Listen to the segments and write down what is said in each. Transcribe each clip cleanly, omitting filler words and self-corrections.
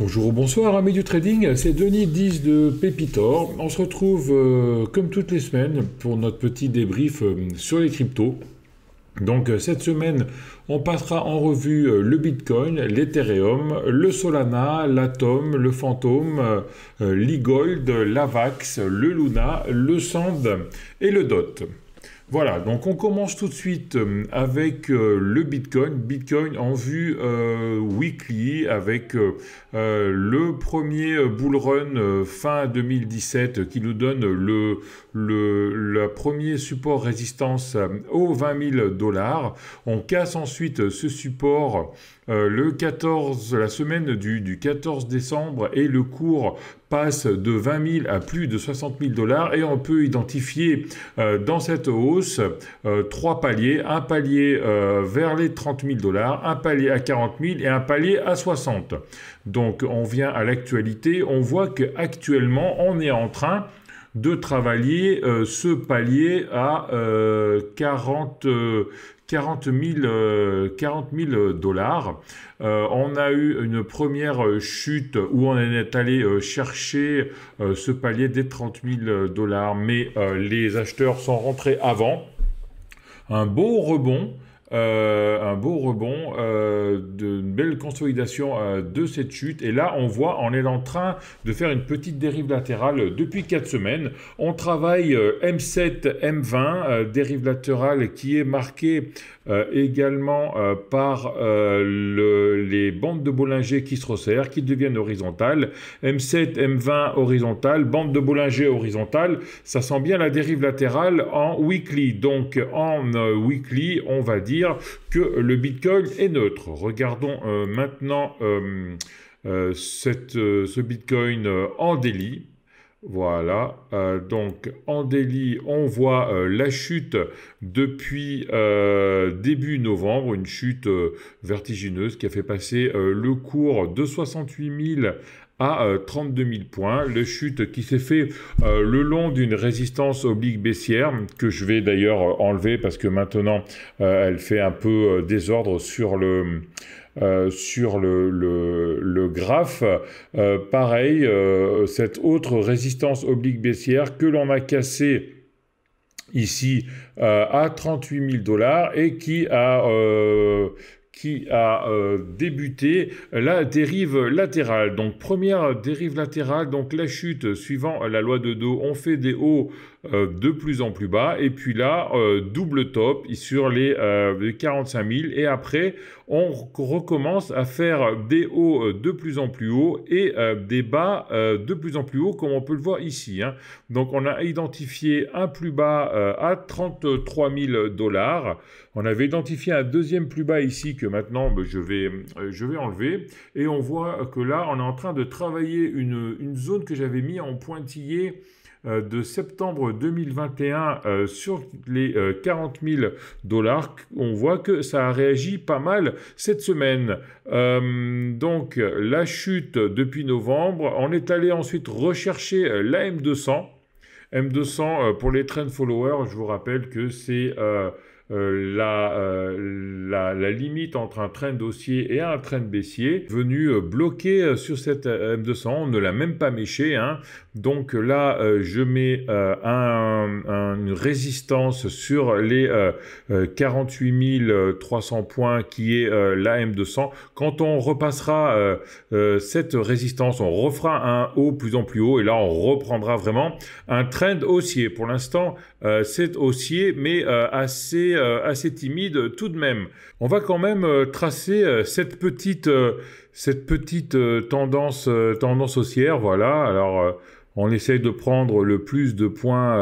Bonjour ou bonsoir amis du trading, c'est Denis 10 de Pépitor. On se retrouve comme toutes les semaines pour notre petit débrief sur les cryptos. Donc cette semaine, on passera en revue le Bitcoin, l'Ethereum, le Solana, l'Atom, le Phantom, l'eGold, l'Avax, le Luna, le Sand et le DOT. Voilà, donc on commence tout de suite avec le Bitcoin. Bitcoin en vue weekly avec le premier bull run fin 2017 qui nous donne le premier support résistance aux 20 000 $. On casse ensuite ce support la semaine du 14 décembre et le cours passe de 20 000 à plus de 60 000 $ et on peut identifier dans cette hausse trois paliers, un palier vers les 30 000 $, un palier à 40 000 et un palier à 60. Donc on vient à l'actualité, on voit qu'actuellement on est en train de travailler ce palier à 40 000 $. On a eu une première chute où on est allé chercher ce palier des 30 000 $, mais les acheteurs sont rentrés avant. Un beau rebond. D'une belle consolidation de cette chute. Et là, on est en train de faire une petite dérive latérale depuis 4 semaines. On travaille M7, M20, dérive latérale qui est marquée également par les bandes de Bollinger qui se resserrent, qui deviennent horizontales. M7, M20 horizontale, bande de Bollinger horizontale. Ça sent bien la dérive latérale en weekly. Donc en weekly, on va dire que le Bitcoin est neutre. Regardons maintenant ce Bitcoin en daily. Voilà, donc en daily, on voit la chute depuis début novembre, une chute vertigineuse qui a fait passer le cours de 68 000 à 32 000 points. Le chute qui s'est fait le long d'une résistance oblique baissière, que je vais d'ailleurs enlever parce que maintenant elle fait un peu désordre sur le graphe. Pareil, cette autre résistance oblique baissière que l'on a cassée ici à 38 000 $ et qui a débuté la dérive latérale. Donc première dérive latérale, donc la chute suivant la loi de Dow, on fait des hauts de plus en plus bas et puis là double top sur les 45 000 et après on recommence à faire des hauts de plus en plus hauts et des bas de plus en plus hauts comme on peut le voir ici, hein. Donc on a identifié un plus bas à 33 000 $. On avait identifié un deuxième plus bas ici que maintenant je vais enlever et on voit que là on est en train de travailler une zone que j'avais mis en pointillé de septembre 2021 sur les 40 000 $. On voit que ça a réagi pas mal cette semaine. Donc la chute depuis novembre, on est allé ensuite rechercher la M200. M200 pour les trend followers, je vous rappelle que c'est la limite entre un trend haussier et un trend baissier, venu bloquer sur cette M200, on ne l'a même pas méché, hein. Donc là, je mets une résistance sur les 48 300 points qui est la M200. Quand on repassera cette résistance, on refera un haut plus en plus haut et là, on reprendra vraiment un trend haussier. Pour l'instant, c'est haussier, mais assez timide tout de même. On va quand même tracer cette petite tendance haussière. Voilà. Alors on essaye de prendre le plus de points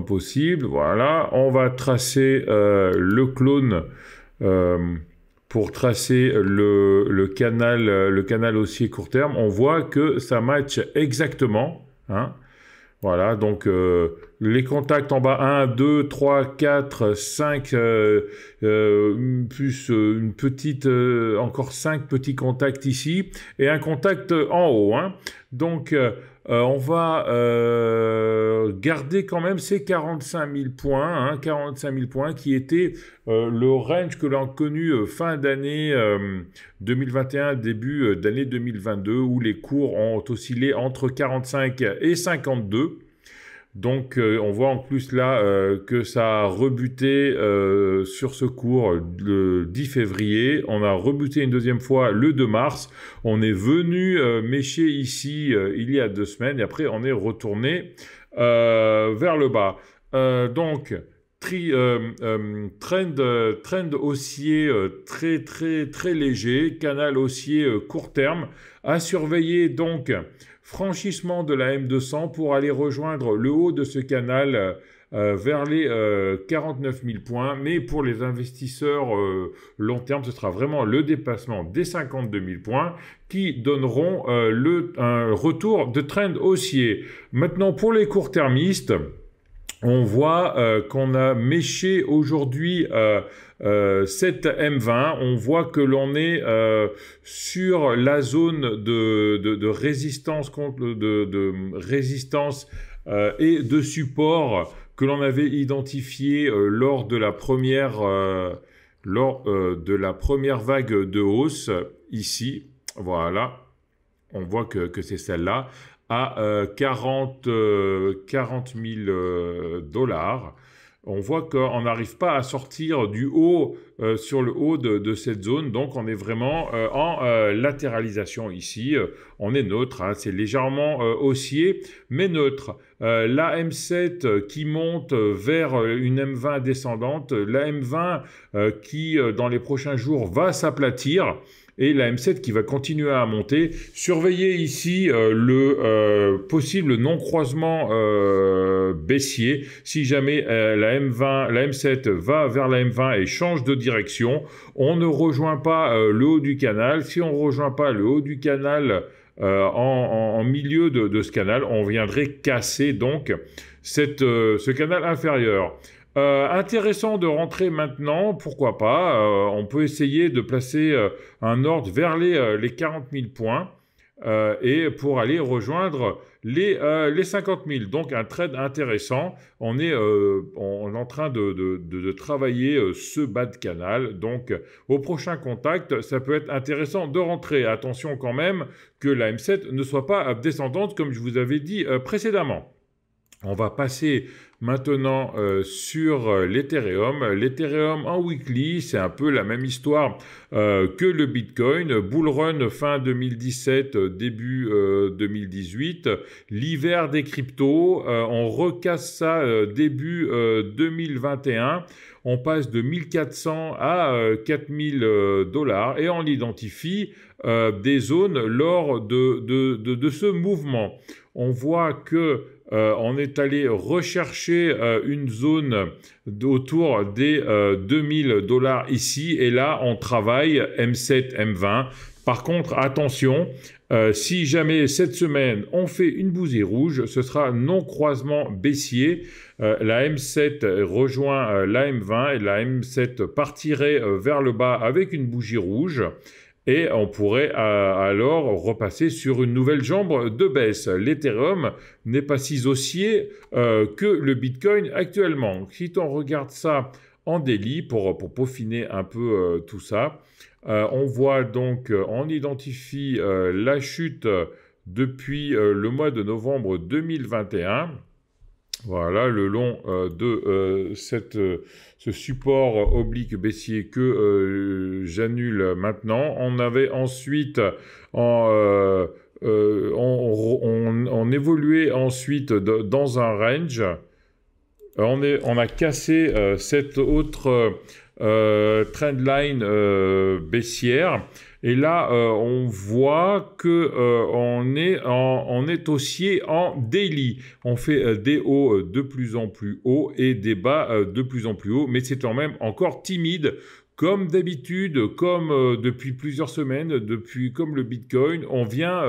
possible. Voilà. On va tracer le clone pour tracer le canal haussier court terme. On voit que ça match exactement, hein. Voilà, donc les contacts en bas, 1, 2, 3, 4, 5, plus une petite, encore 5 petits contacts ici, et un contact en haut, hein. Donc, On va garder quand même ces 45 000 points, 45 000 points qui étaient le range que l'on a connu fin d'année 2021, début d'année 2022, où les cours ont oscillé entre 45 et 52. Donc, on voit en plus là que ça a rebuté sur ce cours le 10 février. On a rebuté une deuxième fois le 2 mars. On est venu mécher ici il y a 2 semaines et après on est retourné vers le bas. Donc, trend haussier très léger, canal haussier court terme. À surveiller donc. Franchissement de la M200 pour aller rejoindre le haut de ce canal vers les 49 000 points. Mais pour les investisseurs long terme, ce sera vraiment le dépassement des 52 000 points qui donneront un retour de trend haussier. Maintenant, pour les court-termistes, on voit qu'on a méché aujourd'hui cette M20, on voit que l'on est sur la zone de résistance résistance et de support que l'on avait identifié lors de la première vague de hausse ici. Voilà, on voit que c'est celle-là à 40 000 $. On voit qu'on n'arrive pas à sortir du haut sur le haut de cette zone, donc on est vraiment en latéralisation ici. On est neutre, hein, c'est légèrement haussier, mais neutre. La M7 qui monte vers une M20 descendante, la M20 qui dans les prochains jours va s'aplatir, et la M7 qui va continuer à monter. Surveillez ici le possible non-croisement baissier. Si jamais la M7 va vers la M20 et change de direction, on ne rejoint pas le haut du canal. Si on ne rejoint pas le haut du canal en milieu de ce canal, on viendrait casser donc ce canal inférieur. Intéressant de rentrer maintenant, pourquoi pas. On peut essayer de placer un ordre vers les 40 000 points et pour aller rejoindre les 50 000. Donc un trade intéressant. On est en train de travailler ce bas de canal. Donc au prochain contact, ça peut être intéressant de rentrer. Attention quand même que la M7 ne soit pas descendante comme je vous avais dit précédemment. On va passer maintenant sur l'Ethereum. L'Ethereum en weekly, c'est un peu la même histoire que le Bitcoin. Bull run fin 2017, début 2018. L'hiver des cryptos, on recasse ça début 2021. On passe de 1400 à 4000 $ et on identifie des zones lors de ce mouvement. On voit que on est allé rechercher une zone autour des 2000 $ ici et là on travaille M7, M20. Par contre, attention, si jamais cette semaine on fait une bougie rouge, ce sera non-croisement baissier. La M7 rejoint la M20 et la M7 partirait vers le bas avec une bougie rouge. Et on pourrait alors repasser sur une nouvelle jambe de baisse. L'Ethereum n'est pas si haussier que le Bitcoin actuellement. Si on regarde ça en daily pour peaufiner un peu tout ça, on voit donc, on identifie la chute depuis le mois de novembre 2021. Voilà, le long de ce support oblique baissier que j'annule maintenant. On avait ensuite, on évoluait ensuite dans un range. On a cassé cette autre trendline baissière. Et là, on voit que on est haussier en daily. On fait des hauts de plus en plus hauts et des bas de plus en plus hauts, mais c'est quand même encore timide. Comme d'habitude, comme depuis plusieurs semaines, comme le Bitcoin, on vient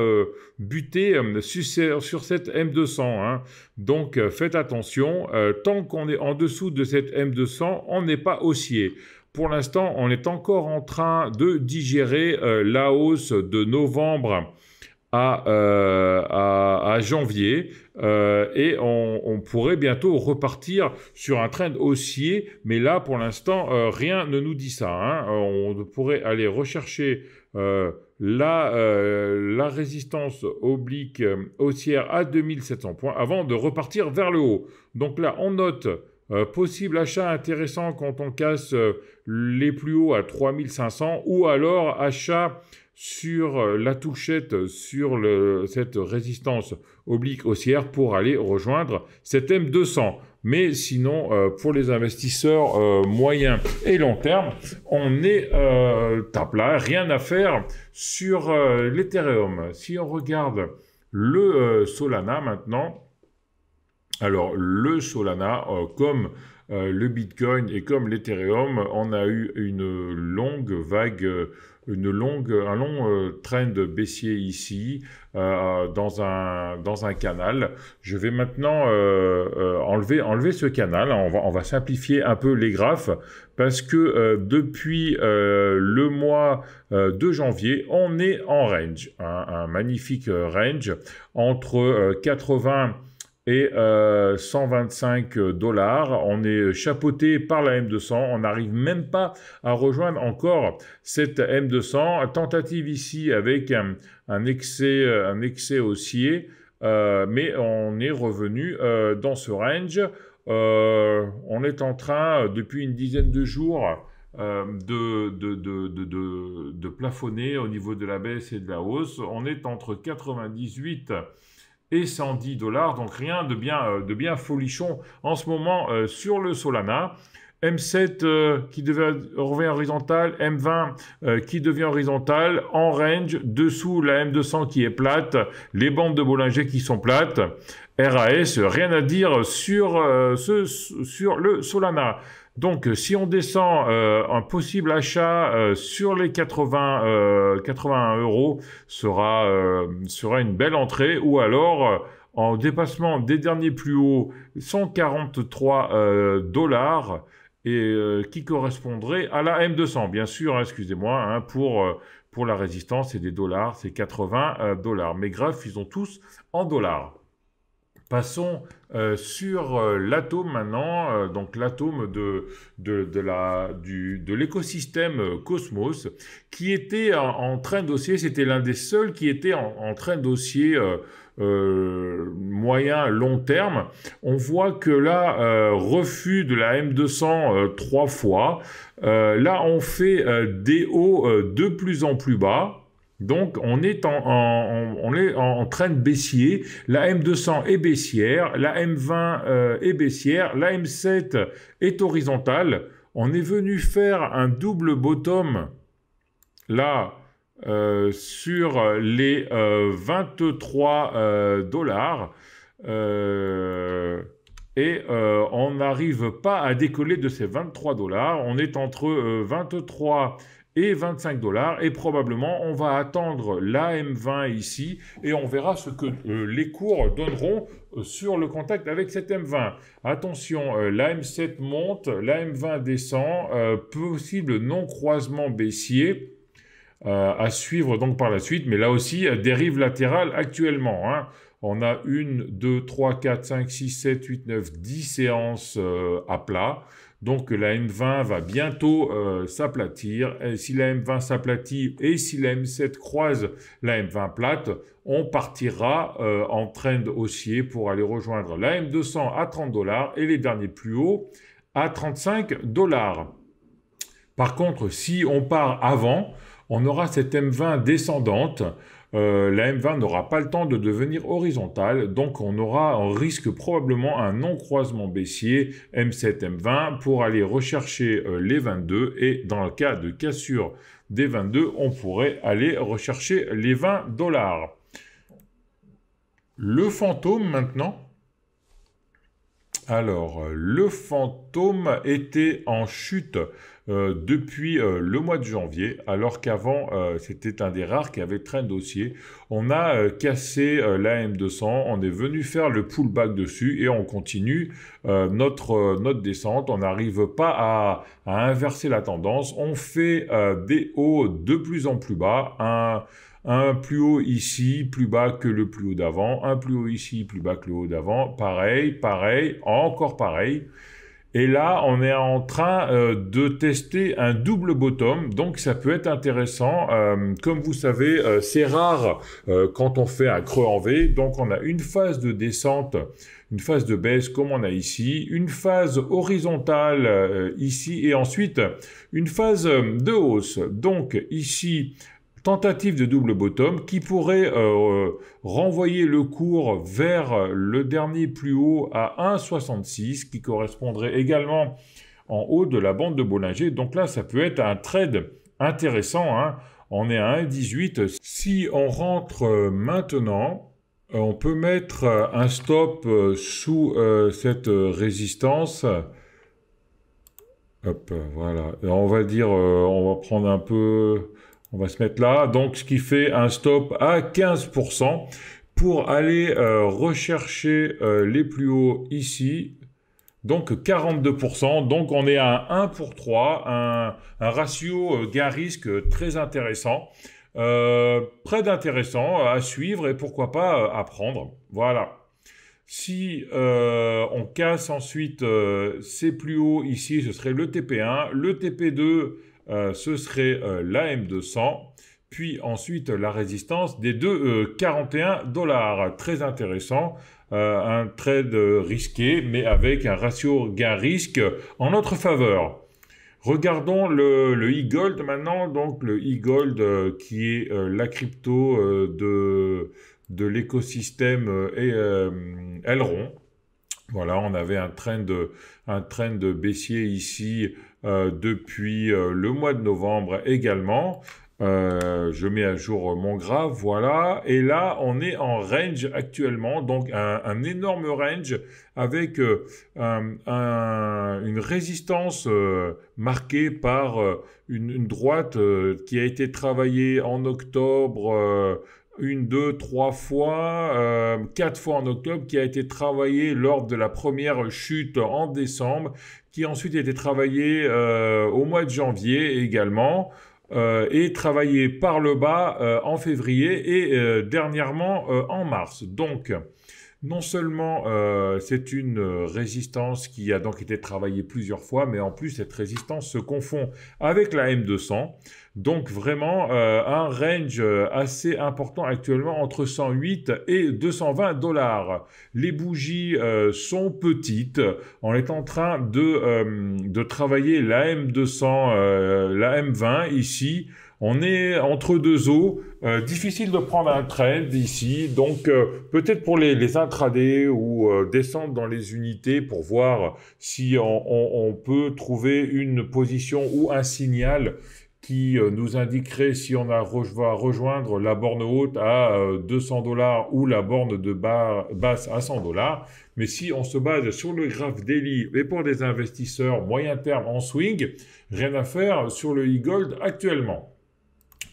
buter sur cette M200. Hein. Donc faites attention, tant qu'on est en dessous de cette M200, on n'est pas haussier. Pour l'instant, on est encore en train de digérer la hausse de novembre à janvier et on pourrait bientôt repartir sur un trend haussier, mais là pour l'instant rien ne nous dit ça, hein. On pourrait aller rechercher la résistance oblique haussière à 2700 points avant de repartir vers le haut. Donc là on note possible achat intéressant quand on casse les plus hauts à 3500 ou alors achat sur la touchette, sur cette résistance oblique haussière pour aller rejoindre cette M200. Mais sinon, pour les investisseurs moyens et long terme, on est à plat, rien à faire sur l'Ethereum. Si on regarde le Solana maintenant, alors le Solana, comme le Bitcoin et comme l'Ethereum, on a eu une longue vague, un long trend baissier ici dans un canal. Je vais maintenant enlever ce canal. On va simplifier un peu les graphes parce que depuis le mois de janvier, on est en range, un magnifique range entre 80 et 125 $. On est chapeauté par la M200. On n'arrive même pas à rejoindre encore cette M200. Tentative ici avec un excès haussier, mais on est revenu dans ce range. On est en train, depuis une dizaine de jours, de plafonner au niveau de la baisse et de la hausse. On est entre 98 et 110 $, donc rien de bien folichon en ce moment sur le Solana. M7 qui revient horizontal, M20 qui devient horizontal, en range, dessous la M200 qui est plate, les bandes de Bollinger qui sont plates, RAS, rien à dire sur le Solana. Donc, si on descend un possible achat sur les 81 € sera une belle entrée, ou alors en dépassement des derniers plus hauts, 143 $, et qui correspondrait à la M200. Bien sûr, hein, excusez-moi, hein, pour la résistance, c'est des dollars, c'est 80 $. Mes graphes, ils sont tous en dollars. Passons sur l'atome maintenant, donc l'atome de l'écosystème Cosmos, qui était en train d'haussier. C'était l'un des seuls qui était en train d'haussier moyen long terme. On voit que là, refus de la M200 3 fois. Là, on fait des hauts de plus en plus bas. Donc, on est en train de baissier. La M200 est baissière, la M20 est baissière, la M7 est horizontale. On est venu faire un double bottom là sur les 23 $. Et on n'arrive pas à décoller de ces 23 $. On est entre 23 et 25 $, et probablement on va attendre la M20 ici, et on verra ce que les cours donneront sur le contact avec cette M20. Attention, la M7 monte, la M20 descend, possible non-croisement baissier, à suivre donc par la suite, mais là aussi, dérive latérale actuellement, hein. On a 1, 2, 3, 4, 5, 6, 7, 8, 9, 10 séances à plat. Donc la M20 va bientôt s'aplatir. Si la M20 s'aplatit et si la M7 croise la M20 plate, on partira en trend haussier pour aller rejoindre la M200 à 30 $ et les derniers plus hauts à 35 $. Par contre, si on part avant, on aura cette M20 descendante. La M20 n'aura pas le temps de devenir horizontale, donc on risque probablement un non-croisement baissier M7, M20 pour aller rechercher les 22, et dans le cas de cassure des 22, on pourrait aller rechercher les 20 $. Le fantôme maintenant. Alors, le fantôme était en chute depuis le mois de janvier, alors qu'avant, c'était un des rares qui avait trend haussier. On a cassé la M200, on est venu faire le pullback dessus et on continue notre descente. On n'arrive pas à inverser la tendance. On fait des hauts de plus en plus bas, un plus haut ici, plus bas que le plus haut d'avant, un plus haut ici, plus bas que le haut d'avant, pareil, pareil, encore pareil. Et là, on est en train de tester un double bottom, donc ça peut être intéressant. Comme vous savez, c'est rare quand on fait un creux en V, donc on a une phase de descente, une phase de baisse comme on a ici, une phase horizontale ici, et ensuite une phase de hausse. Donc ici, tentative de double bottom qui pourrait renvoyer le cours vers le dernier plus haut à 1,66 qui correspondrait également en haut de la bande de Bollinger. Donc là, ça peut être un trade intéressant, hein. On est à 1,18. Si on rentre maintenant, on peut mettre un stop sous cette résistance. Hop, voilà. On va dire, on va prendre un peu... On va se mettre là, donc ce qui fait un stop à 15% pour aller rechercher les plus hauts ici, donc 42%, donc on est à 1 pour 3, un ratio gain-risque très intéressant, très intéressant à suivre et pourquoi pas à prendre, voilà. Si on casse ensuite ces plus hauts ici, ce serait le TP1, le TP2, ce serait la M200, puis ensuite la résistance des 41 $. Très intéressant, un trade risqué, mais avec un ratio gain-risque en notre faveur. Regardons le e-gold maintenant, donc le e-gold qui est la crypto de l'écosystème Elrond. Voilà, on avait un trend baissier ici depuis le mois de novembre également. Je mets à jour mon graphe, voilà. Et là, on est en range actuellement, donc un énorme range avec une résistance marquée par une droite qui a été travaillée en octobre, 1, 2, 3 fois, 4 fois en octobre, qui a été travaillé lors de la première chute en décembre, qui a ensuite été travaillé au mois de janvier également, et travaillé par le bas en février et dernièrement en mars. Donc, non seulement c'est une résistance qui a donc été travaillée plusieurs fois, mais en plus cette résistance se confond avec la M200. Donc vraiment un range assez important actuellement entre 108 et 220 $. Les bougies sont petites. On est en train de travailler la M200, la M20 ici. On est entre deux eaux, difficile de prendre un trend ici, donc peut-être pour les intradés ou descendre dans les unités pour voir si on peut trouver une position ou un signal qui nous indiquerait si on va rejoindre la borne haute à 200 $ ou la borne de basse à 100 $. Mais si on se base sur le graphe daily et pour des investisseurs moyen terme en swing, rien à faire sur le e-gold actuellement.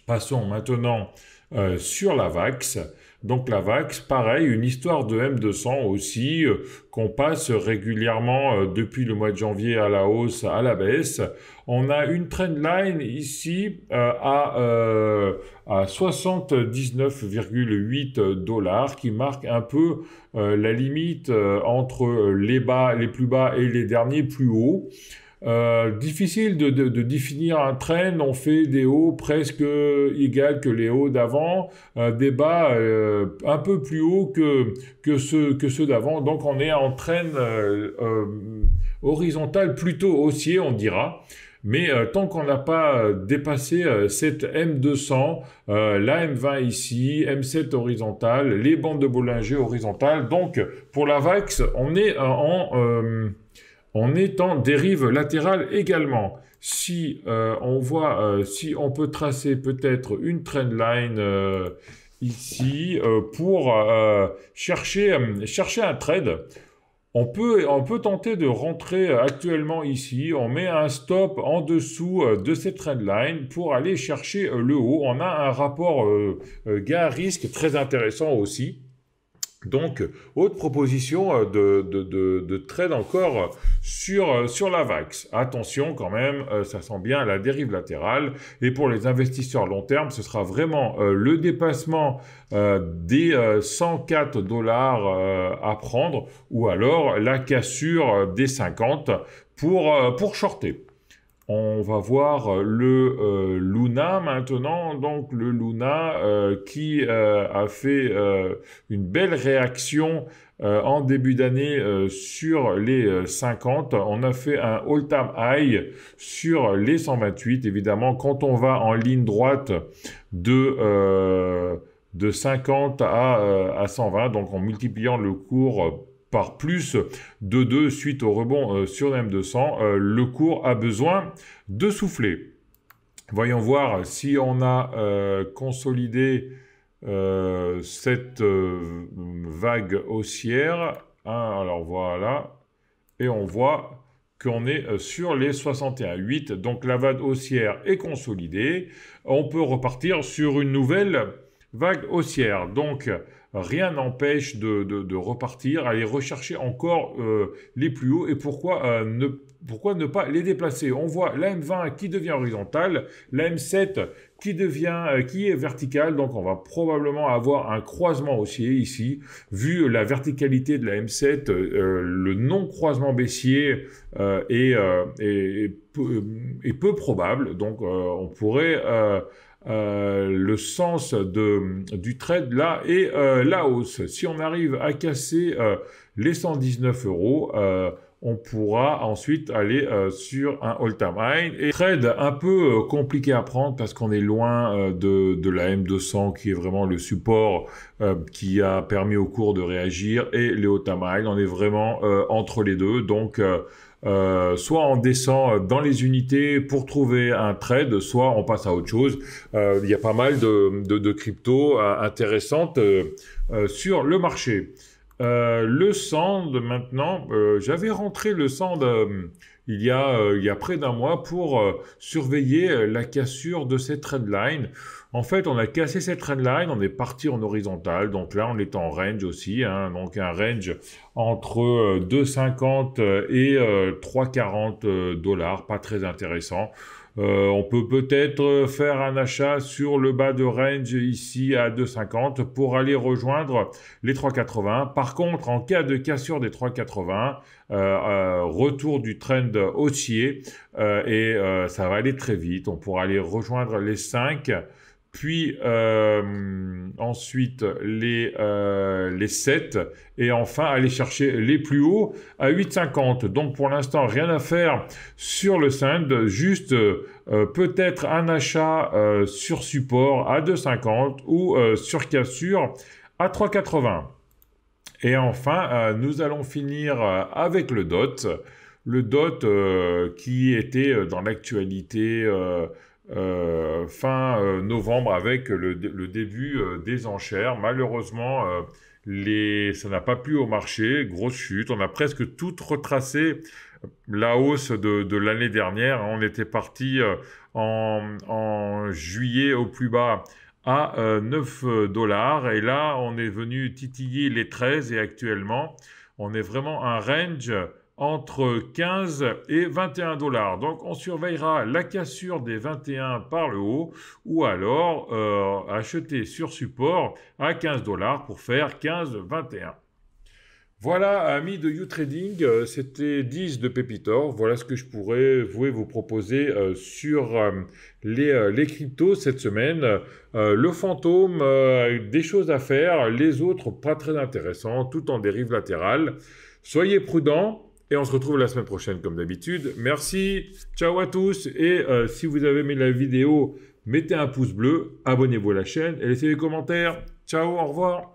Passons maintenant sur la VAX. Donc la VAX, pareil, une histoire de M200 aussi, qu'on passe régulièrement depuis le mois de janvier à la hausse, à la baisse. On a une trendline ici à 79,8 $ qui marque un peu la limite entre les plus bas et les derniers plus hauts. Difficile de définir un trend, on fait des hauts presque égales que les hauts d'avant, des bas un peu plus hauts que ceux d'avant, donc on est en trend horizontal plutôt haussier, on dira. Mais tant qu'on n'a pas dépassé cette M200, la M20 ici, M7 horizontale, les bandes de Bollinger horizontales, donc pour la VAX, on est en dérive latérale également. Si on voit, si on peut tracer peut-être une trendline ici pour chercher un trade, on peut tenter de rentrer actuellement ici. On met un stop en dessous de cette trendline pour aller chercher le haut. On a un rapport gain-risque très intéressant aussi. Donc, autre proposition de trade encore sur la VAX. Attention quand même, ça sent bien la dérive latérale. Et pour les investisseurs long terme, ce sera vraiment le dépassement des 104 $ à prendre, ou alors la cassure des 50 pour shorter. On va voir le Luna maintenant. Donc le Luna qui a fait une belle réaction en début d'année sur les 50. On a fait un all-time high sur les 128. Évidemment, quand on va en ligne droite de 50 à 120, donc en multipliant le cours par plus de 2 suite au rebond sur le M200, le cours a besoin de souffler. Voyons voir si on a consolidé cette vague haussière. Alors voilà, et on voit qu'on est sur les 61,8. Donc la vague haussière est consolidée. On peut repartir sur une nouvelle vague haussière. Donc rien n'empêche de repartir, aller rechercher encore les plus hauts. Et pourquoi ne pas les déplacer? On voit la M20 qui devient horizontale, la M7 qui est verticale. Donc on va probablement avoir un croisement haussier ici. Vu la verticalité de la M7, le non-croisement baissier est peu probable. Donc on pourrait... le sens du trade là et la hausse. Si on arrive à casser les 119 €, on pourra ensuite aller sur un all-time high. Et trade un peu compliqué à prendre parce qu'on est loin de la M200 qui est vraiment le support qui a permis au cours de réagir, et les all-time high. On est vraiment entre les deux. Donc soit on descend dans les unités pour trouver un trade, soit on passe à autre chose. Il y a pas mal de cryptos intéressantes sur le marché. Le Sand maintenant, j'avais rentré le Sand il y a près d'un mois pour surveiller la cassure de cette trendline. En fait, on a cassé cette trendline, on est parti en horizontal, donc là on est en range aussi, hein, donc un range entre 2,50 et 3,40 $, pas très intéressant. On peut peut-être faire un achat sur le bas de range ici à 2,50 pour aller rejoindre les 3,80. Par contre, en cas de cassure des 3,80, retour du trend haussier et ça va aller très vite. On pourra aller rejoindre les 5, puis ensuite les 7, et enfin aller chercher les plus hauts à 8,50. Donc pour l'instant, rien à faire sur le Sand, juste peut-être un achat sur support à 2,50 ou sur cassure à 3,80. Et enfin, nous allons finir avec le DOT. Le DOT qui était dans l'actualité fin novembre avec le début des enchères. Malheureusement, ça n'a pas plu au marché, grosse chute. On a presque tout retracé la hausse de l'année dernière. On était parti en juillet au plus bas à 9 $, et là on est venu titiller les 13, et actuellement on est vraiment un range entre 15 et 21 $. Donc on surveillera la cassure des 21 par le haut, ou alors acheter sur support à 15 $ pour faire 15-21. Voilà, amis de YouTrading, c'était 10 de Pépitor. Voilà ce que je pourrais vous proposer sur les cryptos cette semaine. Le fantôme, des choses à faire, les autres pas très intéressants, tout en dérive latérale. Soyez prudents. Et on se retrouve la semaine prochaine comme d'habitude. Merci, ciao à tous. Et si vous avez aimé la vidéo, mettez un pouce bleu, abonnez-vous à la chaîne et laissez des commentaires. Ciao, au revoir.